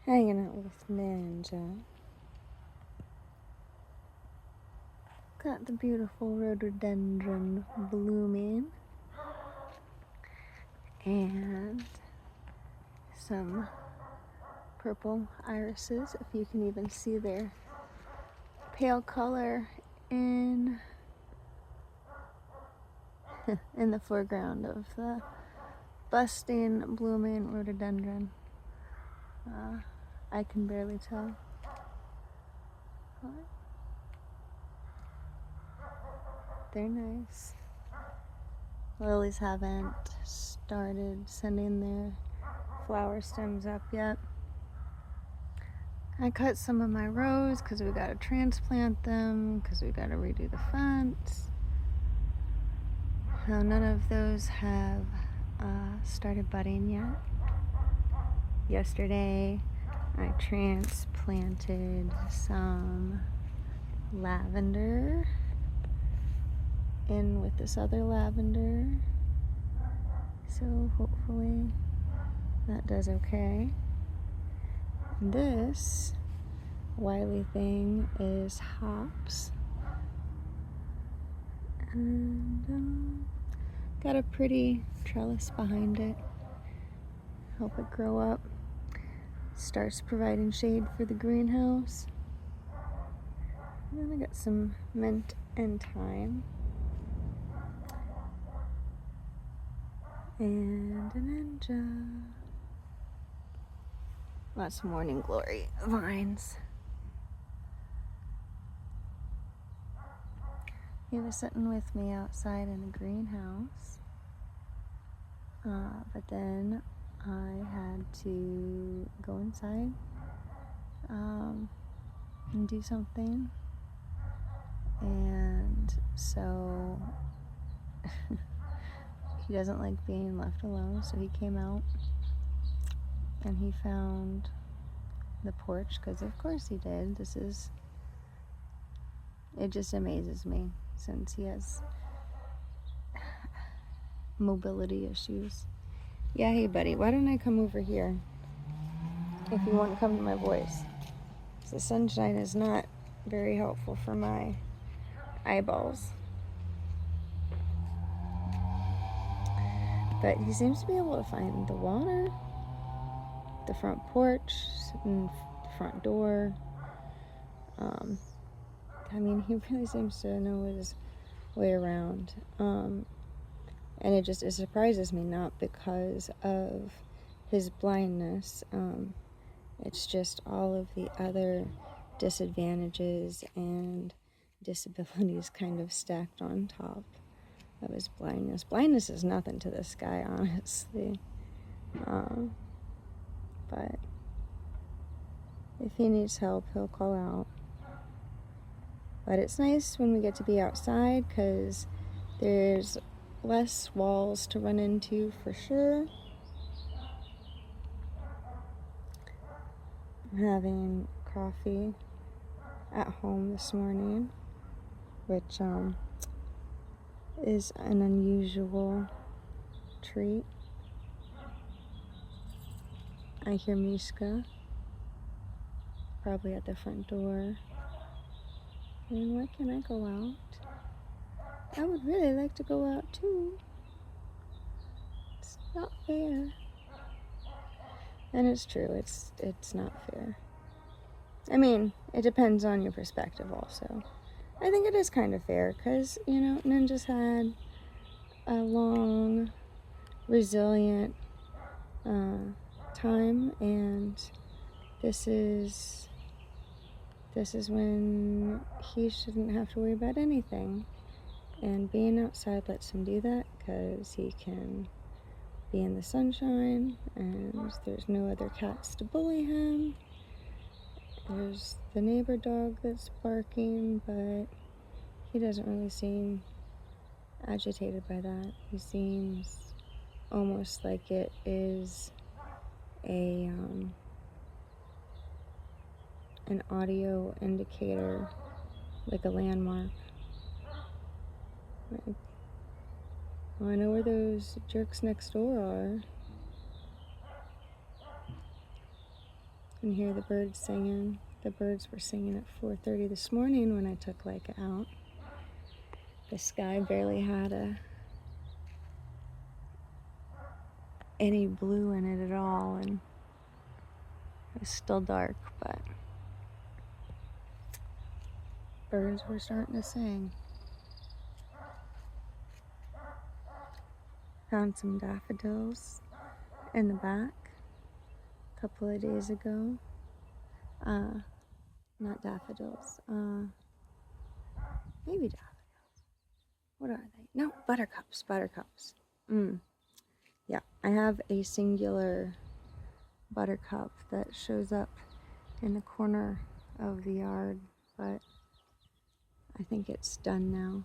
hanging out with Ninja. Got the beautiful rhododendron blooming and some purple irises, if you can even see their pale color in the foreground of the busting, blooming rhododendron. I can barely tell. They're nice. Lilies haven't started sending their flower stems up yet. I cut some of my rose because we got to transplant them, because we got to redo the fence. Now none of those have started budding yet. Yesterday I transplanted some lavender in with this other lavender, so hopefully that does okay. And this wily thing is hops, and got a pretty trellis behind it. Help it grow up. Starts providing shade for the greenhouse. And then I got some mint and thyme. And a Ninja. Lots of morning glory vines. He was sitting with me outside in the greenhouse, but then I had to go inside and do something, and so he doesn't like being left alone, so he came out and he found the porch, because of course he did. It just amazes me, since he has mobility issues. Yeah, hey buddy, why don't I come over here if you want to come to my voice? The sunshine is not very helpful for my eyeballs. But he seems to be able to find the water, the front porch, and the front door. He really seems to know his way around. And it surprises me, not because of his blindness. It's just all of the other disadvantages and disabilities kind of stacked on top of his blindness. Blindness is nothing to this guy, honestly. But if he needs help, he'll call out. But it's nice when we get to be outside, because there's less walls to run into for sure. I'm having coffee at home this morning, which is an unusual treat. I hear Mishka probably at the front door. And why can't I go out? I would really like to go out too. It's not fair. And it's true, it's not fair. It depends on your perspective also. I think it is kind of fair, because, Ninja's had a long, resilient time, and this is when he shouldn't have to worry about anything. And being outside lets him do that, because he can be in the sunshine, and there's no other cats to bully him. There's the neighbor dog that's barking, but he doesn't really seem agitated by that. He seems almost like it is an audio indicator, like a landmark. Like, I know where those jerks next door are. can hear the birds singing. The birds were singing at 4:30 this morning when I took Leica out. The sky barely had any blue in it at all, and it was still dark, but birds were starting to sing. Found some daffodils in the back a couple of days ago. Not daffodils, maybe daffodils. What are they? No, buttercups. Yeah, I have a singular buttercup that shows up in the corner of the yard, but I think it's done now.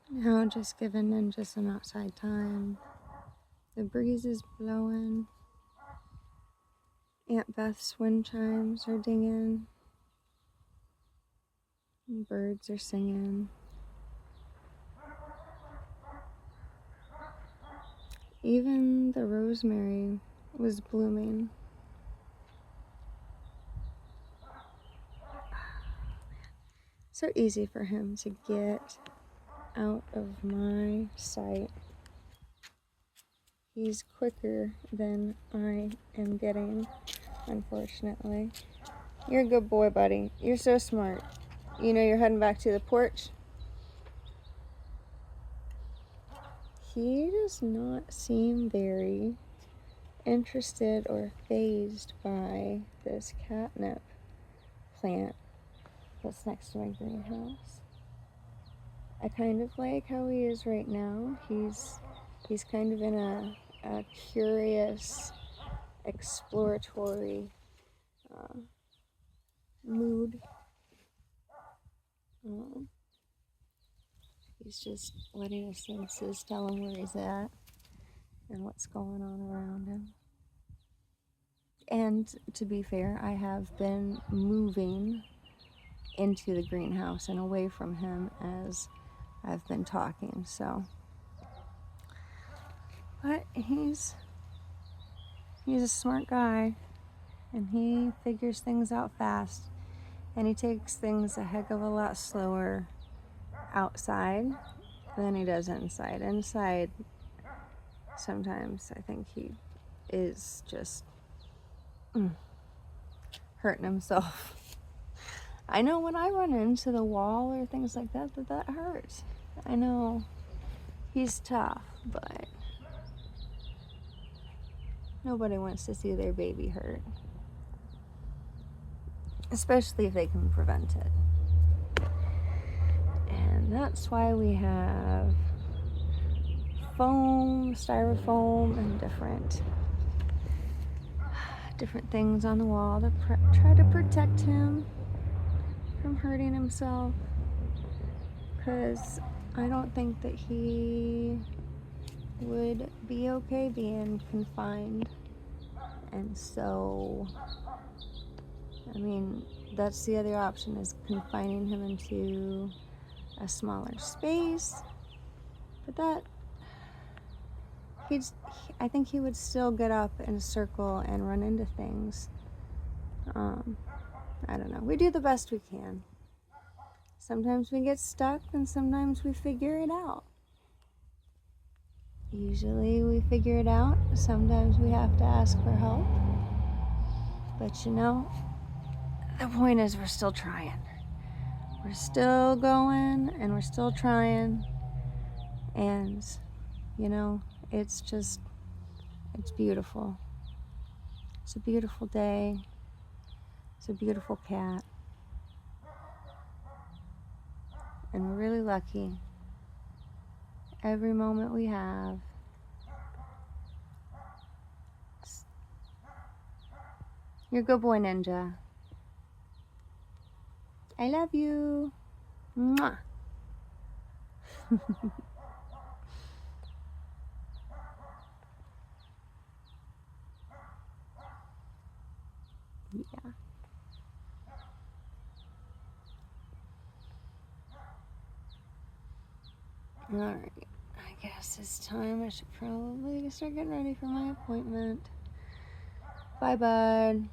Now just giving Ninja some outside time. The breeze is blowing. Aunt Beth's wind chimes are dinging. Birds are singing. Even the rosemary was blooming. So easy for him to get out of my sight. He's quicker than I am getting, unfortunately. You're a good boy, buddy. You're so smart. You know you're heading back to the porch? He does not seem very interested or fazed by this catnip plant that's next to my greenhouse. I kind of like how he is right now. He's kind of in a curious, exploratory mood. He's just letting his senses tell him where he's at and what's going on around him. And to be fair, I have been moving into the greenhouse and away from him as I've been talking, so. But he's a smart guy, and he figures things out fast, and he takes things a heck of a lot slower outside than he does inside. Inside, sometimes I think he is just hurting himself. I know when I run into the wall or things like that, that hurts. I know he's tough, but nobody wants to see their baby hurt. Especially if they can prevent it. And that's why we have foam, styrofoam, and different things on the wall to try to protect him from hurting himself, because I don't think that he would be okay being confined. And so, I mean, that's the other option, is confining him into a smaller space. But that, I think he would still get up and circle and run into things. I don't know. We do the best we can. Sometimes we get stuck and sometimes we figure it out. Usually we figure it out. Sometimes we have to ask for help. But you know, the point is we're still trying. We're still going and we're still trying. And, you know, it's beautiful. It's a beautiful day. It's a beautiful cat. And we're really lucky. Every moment we have. You're a good boy, Ninja. I love you. Mwah. Yeah. All right. guess it's time. I should probably start getting ready for my appointment. Bye, bud.